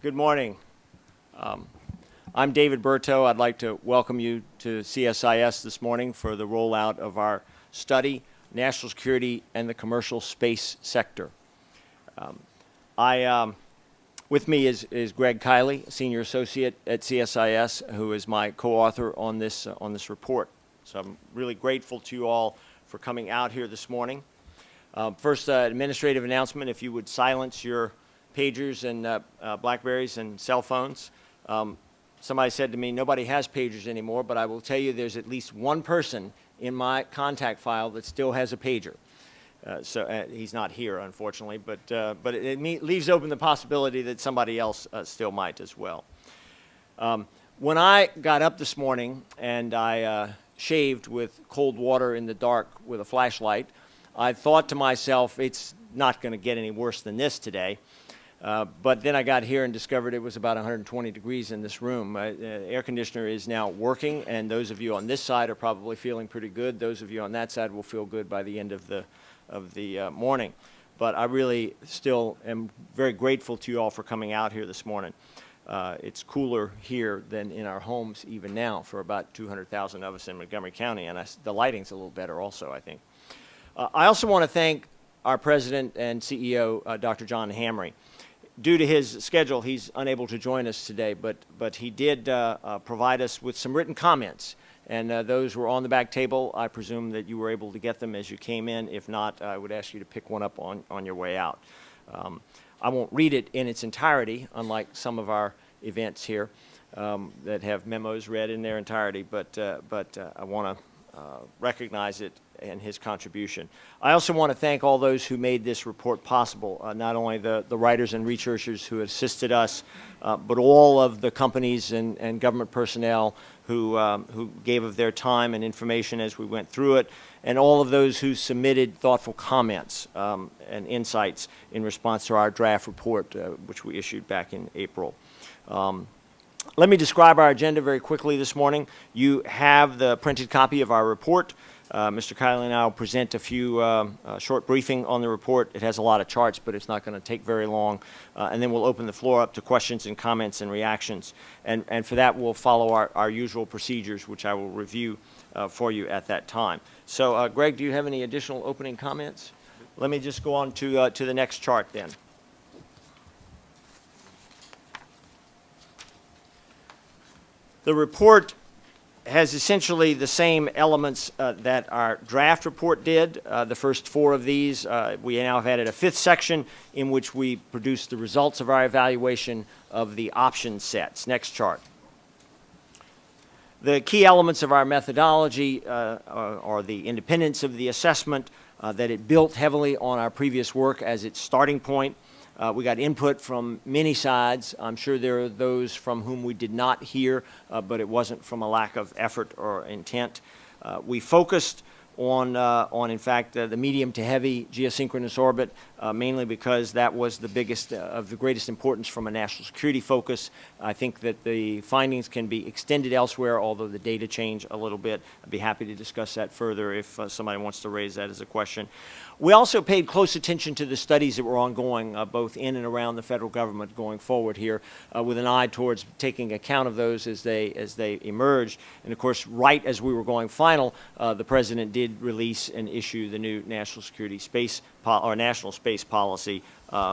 Good morning. I'm David Berto. I'd like to welcome you to CSIS this morning for the rollout of our study, National Security and the Commercial Space Sector. With me is Greg Kiley, Senior Associate at CSIS, who is my co-author on this report. So I'm really grateful to you all for coming out here this morning. First, administrative announcement, if you would silence your pagers and Blackberries and cell phones. Somebody said to me, nobody has pagers anymore, but I will tell you there's at least one person in my contact file that still has a pager. He's not here, unfortunately, but it leaves open the possibility that somebody else still might as well. When I got up this morning and I shaved with cold water in the dark with a flashlight, I thought to myself, it's not going to get any worse than this today. But then I got here and discovered it was about 120 degrees in this room. Air conditioner is now working, and those of you on this side are probably feeling pretty good. Those of you on that side will feel good by the end of the morning. But I really still am very grateful to you all for coming out here this morning. It's cooler here than in our homes even now for about 200,000 of us in Montgomery County, and the lighting's a little better also, I think. I also want to thank our President and CEO, Dr. John Hamre. Due to his schedule, he's unable to join us today, but he did provide us with some written comments, and those were on the back table. I presume that you were able to get them as you came in. If not, I would ask you to pick one up on your way out. I won't read it in its entirety, unlike some of our events here that have memos read in their entirety, but I want to recognize it and his contribution. I also want to thank all those who made this report possible, not only the writers and researchers who assisted us, but all of the companies and government personnel who gave of their time and information as we went through it, and all of those who submitted thoughtful comments and insights in response to our draft report, which we issued back in April. Let me describe our agenda very quickly this morning. You have the printed copy of our report. Mr. Kiley and I will present a few short briefing on the report. It has a lot of charts, but it's not going to take very long. And then we'll open the floor up to questions and comments and reactions. And for that, we'll follow our usual procedures, which I will review for you at that time. So, Greg, do you have any additional opening comments? Let me just go on to the next chart then. The report has essentially the same elements that our draft report did. The first four of these, we now have added a fifth section in which we produce the results of our evaluation of the option sets. Next chart. The key elements of our methodology are the independence of the assessment, that it built heavily on our previous work as its starting point. We got input from many sides. I'm sure there are those from whom we did not hear, but it wasn't from a lack of effort or intent. We focused on in fact, the medium to heavy geosynchronous orbit, mainly because that was the biggest of the greatest importance from a national security focus. I think that the findings can be extended elsewhere, although the data change a little bit. I'd be happy to discuss that further if somebody wants to raise that as a question. We also paid close attention to the studies that were ongoing, both in and around the federal government going forward here, with an eye towards taking account of those as they emerged. And of course, right as we were going final, the President did release and issue the new national security space or national space policy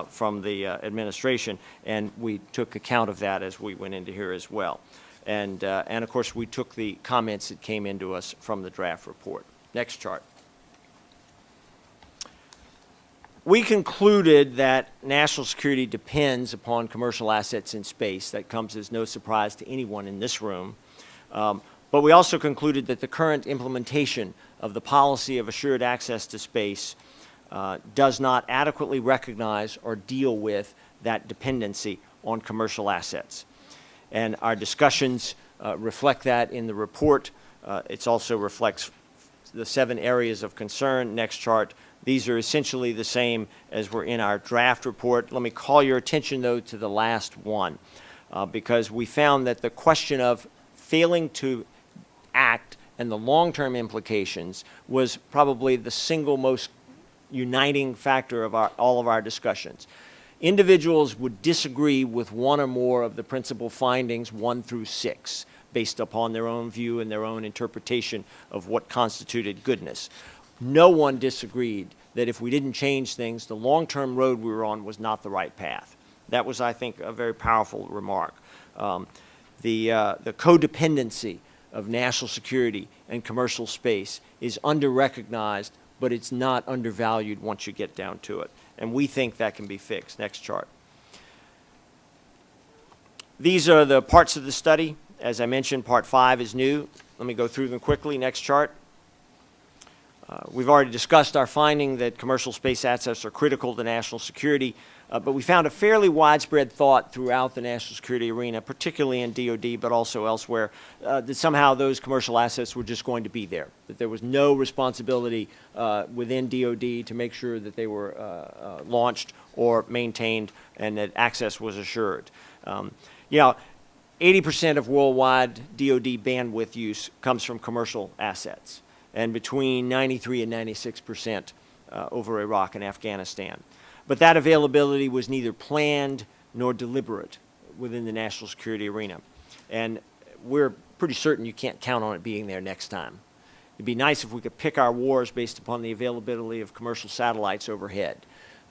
from the administration, and we took account of that as we went into here as well. And of course, we took the comments that came into us from the draft report. Next chart. We concluded that national security depends upon commercial assets in space. That comes as no surprise to anyone in this room. But we also concluded that the current implementation of the policy of assured access to space does not adequately recognize or deal with that dependency on commercial assets. And our discussions reflect that in the report. It also reflects the 7 areas of concern. Next chart. These are essentially the same as were in our draft report. Let me call your attention, though, to the last one, because we found that the question of failing to act and the long-term implications was probably the single most uniting factor of all of our discussions. individuals would disagree with one or more of the principal findings, 1 through 6, based upon their own view and their own interpretation of what constituted goodness. No one disagreed that if we didn't change things, the long-term road we were on was not the right path. That was, I think, a very powerful remark. The codependency of national security and commercial space is under-recognized, but it's not undervalued once you get down to it. And we think that can be fixed. Next chart. These are the parts of the study. As I mentioned, Part 5 is new. Let me go through them quickly. Next chart. We've already discussed our finding that commercial space assets are critical to national security, but we found a fairly widespread thought throughout the national security arena, particularly in DoD, but also elsewhere, that somehow those commercial assets were just going to be there, that there was no responsibility within DoD to make sure that they were launched or maintained and that access was assured. 80% of worldwide DoD bandwidth use comes from commercial assets, and between 93 and 96% over Iraq and Afghanistan. But that availability was neither planned nor deliberate within the national security arena. And we're pretty certain you can't count on it being there next time. It'd be nice if we could pick our wars based upon the availability of commercial satellites overhead.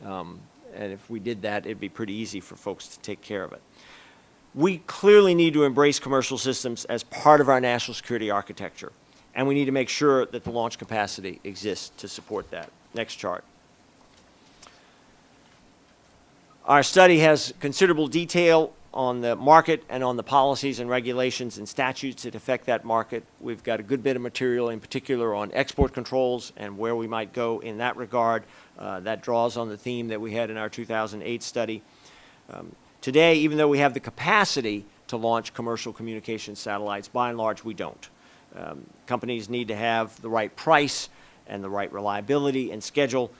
And if we did that, it'd be pretty easy for folks to take care of it. We clearly need to embrace commercial systems as part of our national security architecture. And we need to make sure that the launch capacity exists to support that. Next chart. Our study has considerable detail on the market and on the policies and regulations and statutes that affect that market. We've got a good bit of material, in particular on export controls and where we might go in that regard. That draws on the theme that we had in our 2008 study. Today, even though we have the capacity to launch commercial communications satellites, by and large, we don't. Companies need to have the right price and the right reliability and schedule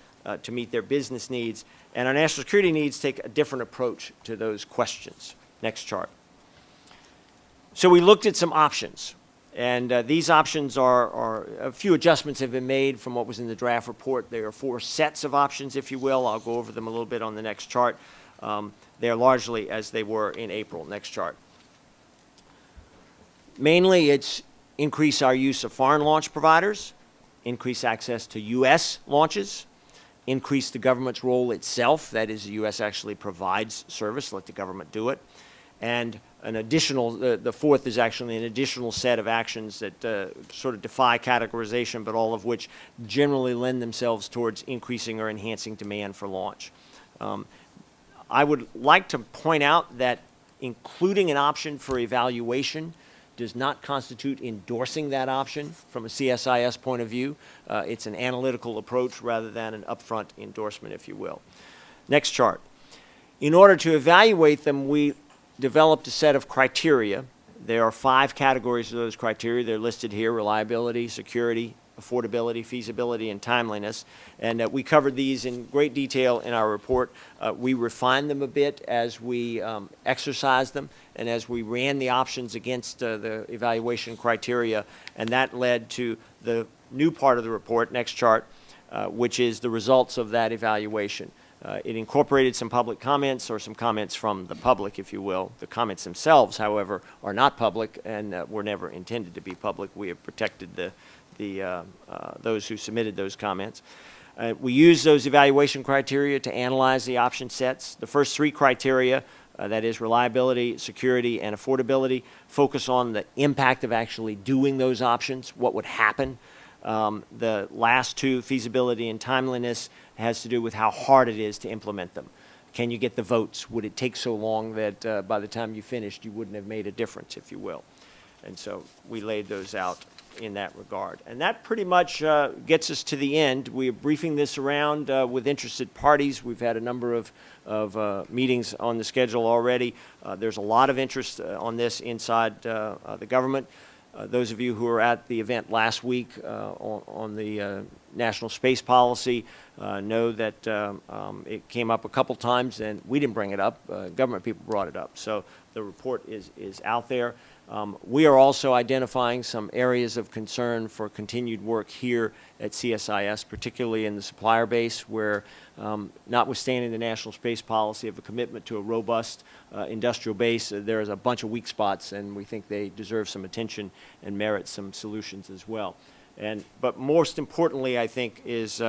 to meet their business needs. And our national security needs take a different approach to those questions. Next chart. So we looked at some options. And these options are a few adjustments have been made from what was in the draft report. There are 4 sets of options, if you will. I'll go over them a little bit on the next chart. They're largely as they were in April. Next chart. Mainly, it's increase our use of foreign launch providers, increase access to U.S. launches, increase the government's role itself. That is, the U.S. actually provides service, let the government do it. And an additional, the fourth is actually an additional set of actions that sort of defy categorization, but all of which generally lend themselves towards increasing or enhancing demand for launch. I would like to point out that including an option for evaluation does not constitute endorsing that option from a CSIS point of view. It's an analytical approach rather than an upfront endorsement, if you will. Next chart. In order to evaluate them, we developed a set of criteria. There are 5 categories of those criteria. They're listed here: reliability, security, affordability, feasibility, and timeliness. And we covered these in great detail in our report. We refined them a bit as we exercised them and as we ran the options against the evaluation criteria, and that led to the new part of the report, next chart, which is the results of that evaluation. It incorporated some public comments, or some comments from the public, if you will. The comments themselves, however, are not public and were never intended to be public. We have protected those who submitted those comments. We use those evaluation criteria to analyze the option sets. The first 3 criteria, that is reliability, security, and affordability, focus on the impact of actually doing those options, what would happen. The last 2, feasibility and timeliness, has to do with how hard it is to implement them. Can you get the votes? Would it take so long that by the time you finished you wouldn't have made a difference, if you will? And so we laid those out in that regard. And that pretty much gets us to the end. We are briefing this around with interested parties. We've had a number of meetings on the schedule already. There's a lot of interest on this inside the government. Those of you who were at the event last week on the national space policy. Know that it came up a couple times, and we didn't bring it up. Government people brought it up. So the report is out there. We are also identifying some areas of concern for continued work here at CSIS, particularly in the supplier base, where notwithstanding the national space policy of a commitment to a robust industrial base, there is a bunch of weak spots, and we think they deserve some attention and merit some solutions as well. But most importantly, I think, is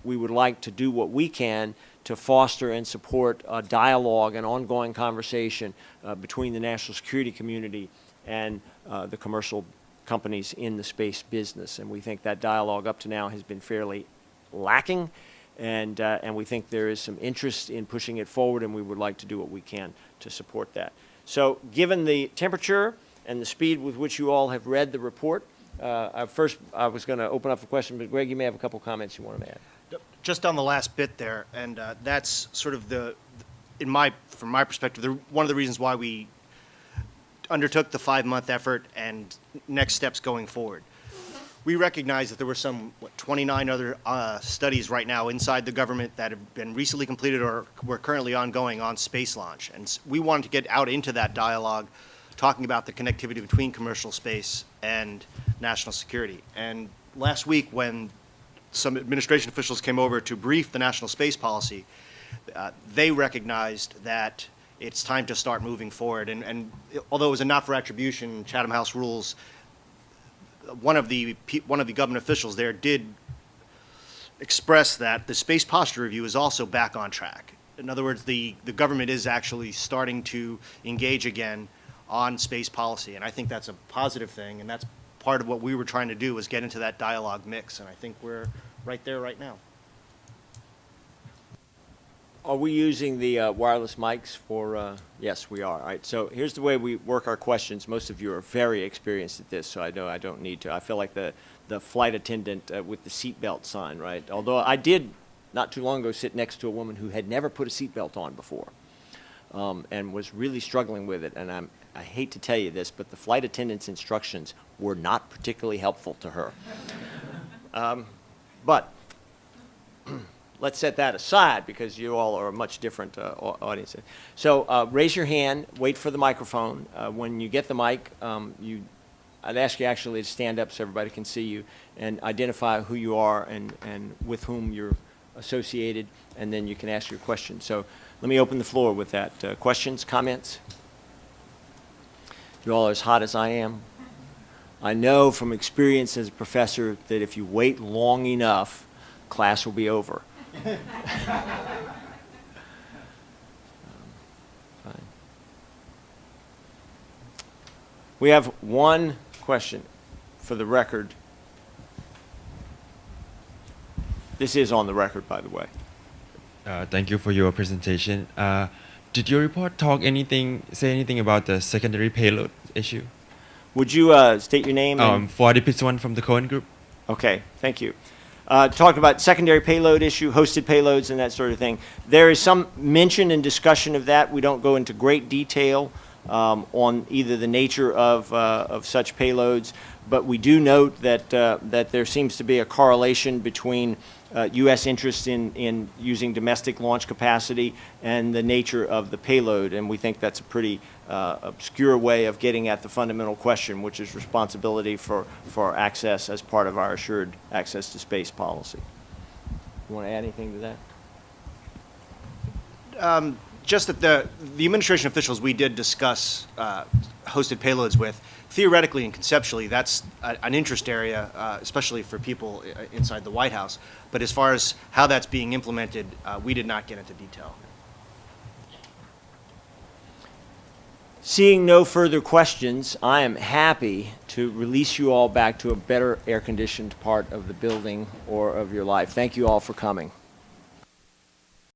we would like to do what we can to foster and support a dialogue and ongoing conversation between the national security community and the commercial companies in the space business. And we think that dialogue up to now has been fairly lacking, and we think there is some interest in pushing it forward, and we would like to do what we can to support that. So given the temperature and the speed with which you all have read the report, first I was going to open up for questions, but Greg, you may have a couple comments you want to add. Just on the last bit there, and that's sort of from my perspective, one of the reasons why we undertook the 5-month effort and next steps going forward. We recognize that there were some 29 other studies right now inside the government that have been recently completed or were currently ongoing on space launch, and we wanted to get out into that dialogue, talking about the connectivity between commercial space and national security. And last week, when some administration officials came over to brief the national space policy, they recognized that it's time to start moving forward. And although it was a not for attribution, Chatham House rules, one of the government officials there did express that the space posture review is also back on track. In other words, the government is actually starting to engage again on space policy, and I think that's a positive thing, and that's part of what we were trying to do, was get into that dialogue mix, and I think we're right there right now. Are we using the wireless mics for, yes, we are. All right, so here's the way we work our questions. Most of you are very experienced at this, so I know I don't need to. I feel like the flight attendant with the seatbelt sign, right? Although I did, not too long ago, sit next to a woman who had never put a seatbelt on before and was really struggling with it, and I hate to tell you this, but the flight attendant's instructions were not particularly helpful to her. But let's set that aside, because you all are a much different audience. So raise your hand, wait for the microphone. When you get the mic, I'd ask you actually to stand up so everybody can see you, and identify who you are and with whom you're associated, and then you can ask your question. So let me open the floor with that. Questions, comments? You all are as hot as I am. I know from experience as a professor that if you wait long enough, class will be over. Fine. We have one question for the record. This is on the record, by the way. Thank you for your presentation. Did your report say anything about the secondary payload issue? Would you state your name? Fuadi Piswan from the Cohen Group. Okay, thank you. Talked about secondary payload issue, hosted payloads, and that sort of thing. There is some mention and discussion of that. We don't go into great detail on either the nature of such payloads, but we do note that that there seems to be a correlation between U.S. interest in using domestic launch capacity and the nature of the payload, and we think that's a pretty obscure way of getting at the fundamental question, which is responsibility for access as part of our assured access to space policy. You want to add anything to that? Just that the administration officials we did discuss hosted payloads with, theoretically and conceptually, that's an interest area, especially for people inside the White House. But as far as how that's being implemented, we did not get into detail. Seeing no further questions, I am happy to release you all back to a better air-conditioned part of the building or of your life. Thank you all for coming.